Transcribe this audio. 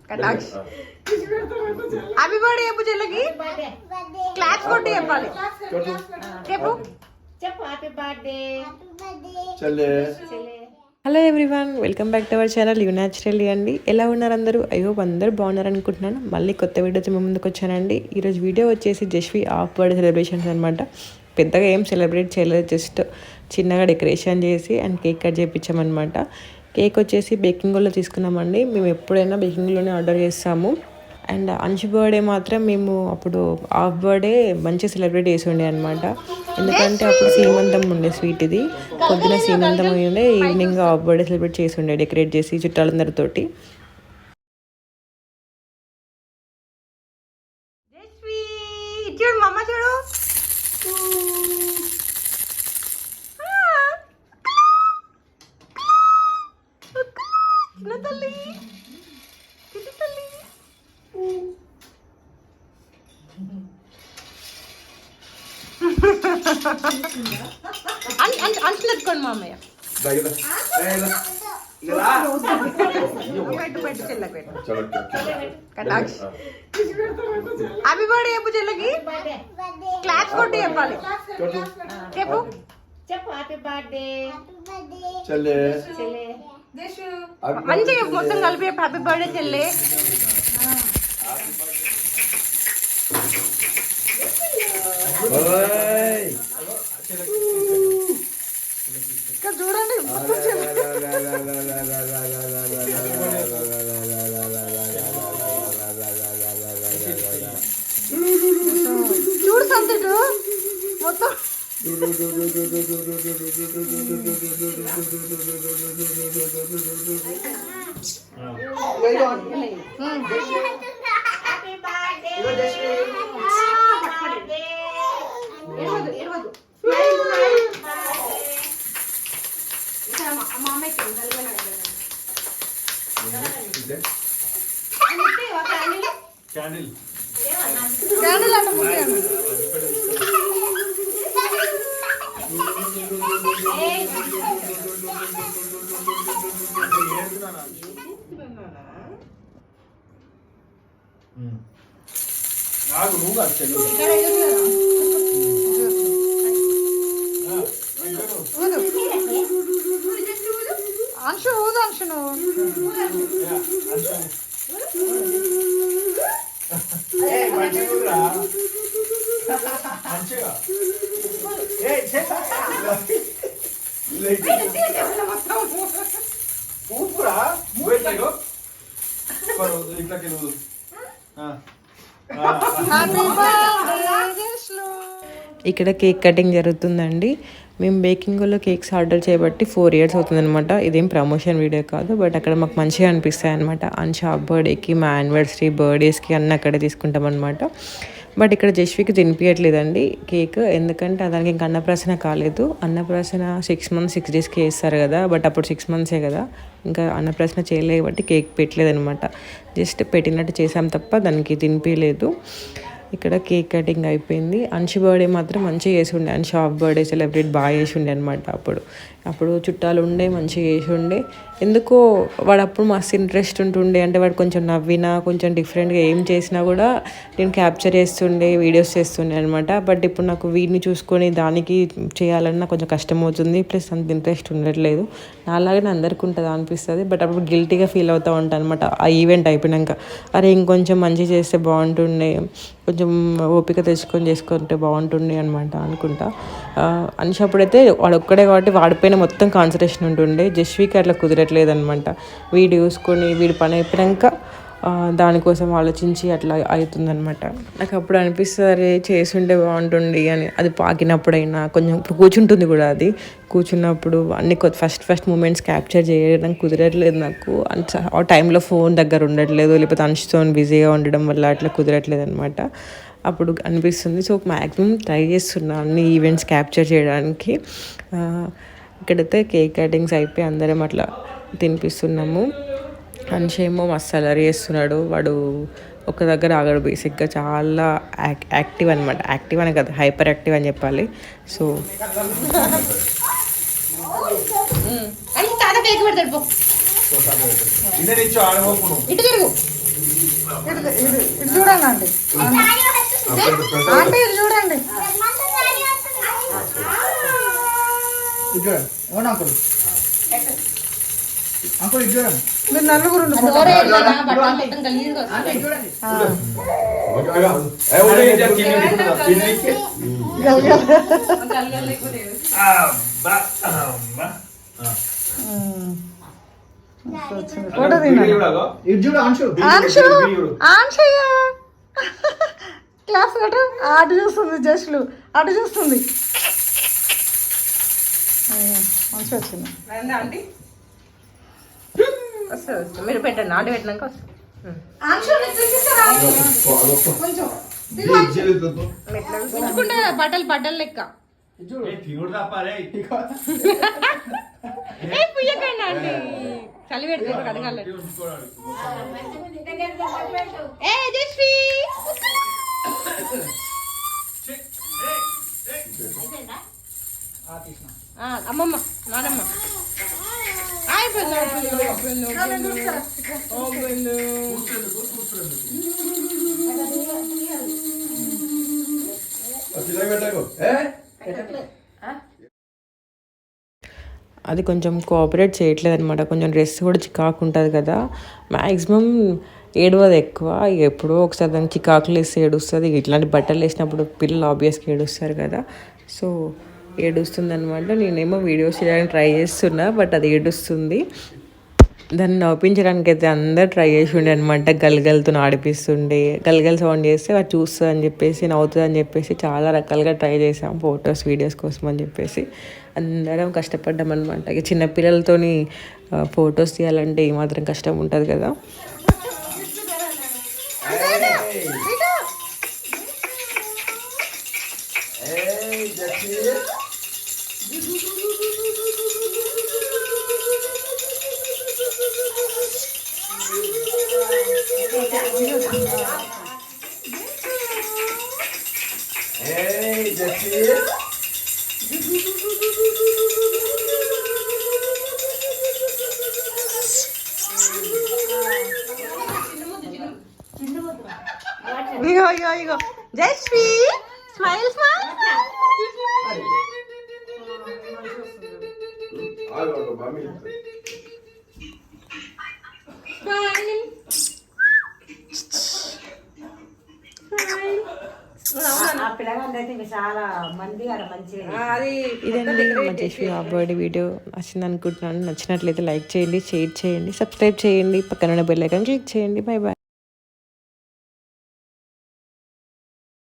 కటాక్ష్ happy birthday చెప్పు చెల్లకి claps కొట్టి చెప్పాలి చెప్పు చెప్పు హ్యాపీ బర్త్డే చెల్లె. Hello everyone, welcome back to our channel you naturally అండి. ఎలా ఉన్నారు అందరూ? ఐ హోప్ అందరూ బాగున్నారు అనుకుంటున్నాను. మళ్ళీ కొత్త వీడియోతో మేము ముందుకు వచ్చానండి. ఈరోజు వీడియో వచ్చేసి జస్వి హాఫ్ బర్త్డే సెలబ్రేషన్స్ అనమాట. పెద్దగా ఏం సెలబ్రేట్ చేయలేదు, జస్ట్ చిన్నగా డెకరేషన్ చేసి అండ్ కేక్ కట్ చేయించామన్నమాట. కేక్ వచ్చేసి బేకింగ్లో తీసుకున్నామండి. మేము ఎప్పుడైనా బేకింగ్లోనే ఆర్డర్ చేస్తాము. అండ్ అంశు బర్త్డే మాత్రం మేము అప్పుడు హాఫ్ బర్త్డే మంచిగా సెలబ్రేట్ చేసి ఉండే అనమాట. ఎందుకంటే అప్పుడు సీమంతం ఉండే, స్వీట్ ఇది పొద్దున సీమంతం ఉండే, ఈవినింగ్ హాఫ్ బర్త్డే సెలబ్రేట్ చేసి ఉండే డెకరేట్ చేసి చుట్టాలందరితోటి. అంచులెత్తుకోండి మా అమ్మయ్య. కటాక్ష్ హ్యాపీ బర్త్డే చెప్పు చెల్లకి క్లాప్స్ కొట్టి చెప్పాలి చెప్పు చెప్పు హ్యాపీ బర్త్డే చెల్లె. మంచిగా మొత్తం కలిపి హ్యాపీ బర్త్డే చెల్లె. చూడండి చూడు సంతు మొత్తం క్యాండిల్ అంటే అంశు ఊదు అంశు నువ్వు ఇక్కడ కేక్ కటింగ్ జరుగుతుందండి. మేము బేకింగ్లో కేక్స్ ఆర్డర్ చేయబట్టి 4 years అవుతుంది అనమాట. ఇదేం ప్రమోషన్ వీడియో కాదు, బట్ అక్కడ మాకు మంచిగా అనిపిస్తాయి అనమాట. అండ్ షాప్ బర్త్డేకి, మా యానివర్సరీ, బర్త్డేస్కి అన్నీ అక్కడే తీసుకుంటాం అనమాట. బట్ ఇక్కడ జస్వికి తినిపించట్లేదండి కేక్, ఎందుకంటే దానికి ఇంకా అన్నప్రాసన కాలేదు. అన్నప్రాసన 6 months 6 daysకి వేస్తారు కదా, బట్ అప్పుడు 6 months కదా, ఇంకా అన్నప్రాసన చేయలేదు బట్టి కేక్ పెట్టలేదు అనమాట. జస్ట్ పెట్టినట్టు చేసాం తప్ప దానికి తినిపించలేదు. ఇక్కడ కేక్ కటింగ్ అయిపోయింది. అంశు బర్త్డే మాత్రం మంచిగా చేసి ఉండే, అంశు హాఫ్ బర్త్డే సెలబ్రేట్ బాగా చేసి ఉండే అనమాట. అప్పుడు చుట్టాలు ఉండే, మంచిగా చేసి ఉండే. ఎందుకో వాడు అప్పుడు మస్తు ఇంట్రెస్ట్ ఉంటుండే, అంటే వాడు కొంచెం నవ్వినా, కొంచెం డిఫరెంట్గా ఏం చేసినా కూడా నేను క్యాప్చర్ చేస్తుండే, వీడియోస్ చేస్తుండే అనమాట. బట్ ఇప్పుడు నాకు వీడిని చూసుకొని దానికి చేయాలన్నా కొంచెం కష్టం అవుతుంది, ప్లస్ అంత ఇంట్రెస్ట్ ఉండట్లేదు. నాలాగే అందరికీ ఉంటుందా అనిపిస్తుంది, బట్ అప్పుడు గిల్టీగా ఫీల్ అవుతూ ఉంటాను అనమాట. ఆ ఈవెంట్ అయిపోయినాక అరే ఇంకొంచెం మంచిగా చేస్తే బాగుంటుండే, కొంచెం ఓపిక తెచ్చుకొని చేసుకుంటే బాగుంటుండే అనమాట అనుకుంటా. అనిషి అప్పుడైతే వాడు ఒక్కడే కాబట్టి వాడిపైన మొత్తం కాన్సన్ట్రేషన్ ఉంటుండే. జస్వికి అట్లా కుదరట్లేదు అనమాట. వీడు చూసుకొని వీడి పని అయిపోయాక దానికోసం ఆలోచించి అట్లా అవుతుందనమాట. నాకు అప్పుడు అనిపిస్తుంది అరే చేసుంటే బాగుంటుంది అని. అది పాకినప్పుడైనా కొంచెం కూర్చుంటుంది కూడా, అది కూర్చున్నప్పుడు అన్ని ఫస్ట్ మూమెంట్స్ క్యాప్చర్ చేయడం కుదరట్లేదు నాకు. ఆ టైంలో ఫోన్ దగ్గర ఉండట్లేదు, లేకపోతే అంశుతో బిజీగా ఉండడం వల్ల అట్లా కుదరట్లేదు అనమాట. అప్పుడు అనిపిస్తుంది. సో మ్యాక్సిమం ట్రై చేస్తున్నాను అన్ని ఈవెంట్స్ క్యాప్చర్ చేయడానికి. ఇక్కడైతే కేక్ కటింగ్స్ అయిపోయి అందరం అట్లా తినిపిస్తున్నాము. అంశేమో మస్తు అలరి చేస్తున్నాడు. వాడు ఒక దగ్గర ఆగడు, బేసిక్గా చాలా యాక్టివ్ అనమాట. యాక్టివ్ అని కదా, హైపర్ యాక్టివ్ అని చెప్పాలి. సో కేక్ పెడతాడు. ఇటు తిరుగు, ఇటు చూడండి ఆంటీ, ఆంటీ ఇటు చూడండి. మీరు నలుగురు ఫోటో క్లాస్ కట్టు. అటు చూస్తుంది, జస్ట్లు అటు చూస్తుంది. మంచిగా వచ్చింది. మీరు పెట్టండి, ఆంటీ పెట్టినాక బట్టలు బట్టలు లెక్క పుయ్యకండి ఆంటీ, చలి పెడుతుంది కడగాలి. ఏ జశ్రీ అమ్మమ్మ నానమ్మ అది కొంచెం కోఆపరేట్ చేయట్లేదు అనమాట. కొంచెం డ్రెస్ కూడా చికాకు ఉంటుంది కదా, మ్యాక్సిమం ఏడవది ఎక్కువ. ఎప్పుడో ఒకసారి దానికి చికాకులు వేస్తే ఏడుస్తుంది. ఇట్లాంటి బట్టలు వేసినప్పుడు పిల్లలు ఆబ్వియస్గా ఏడుస్తారు కదా, సో ఏడుస్తుంది అనమాట. నేనేమో వీడియోస్ చేయడానికి ట్రై చేస్తున్నా, బట్ అది ఏడుస్తుంది. దాన్ని నవ్వించడానికి అయితే అందరు ట్రై చేసి ఉండే అనమాట. గల్గల్తో ఆడిపిస్తుండే, గల్గల్ సౌండ్ చేస్తే అది చూస్తుంది అని చెప్పేసి, నవ్వుతుంది అని చెప్పేసి చాలా రకాలుగా ట్రై చేసాం ఫొటోస్ వీడియోస్ కోసం అని చెప్పేసి. అందరం కష్టపడ్డాం అనమాట. ఇక చిన్నపిల్లలతోని ఫొటోస్ తీయాలంటే ఏమాత్రం కష్టం ఉంటుంది కదా. ఇగో ఇగో ఇగో జయశ్రీ స్మైల్ స్మైల్. ఇదండి మా జశ్వి బర్త్డే వీడియో. నచ్చింది అనుకుంటున్నాను. నచ్చినట్లయితే లైక్ చేయండి, షేర్ చేయండి, సబ్స్క్రైబ్ చేయండి, పక్కన ఉన్న బెల్ ఐకాన్ క్లిక్ చేయండి. Bye bye.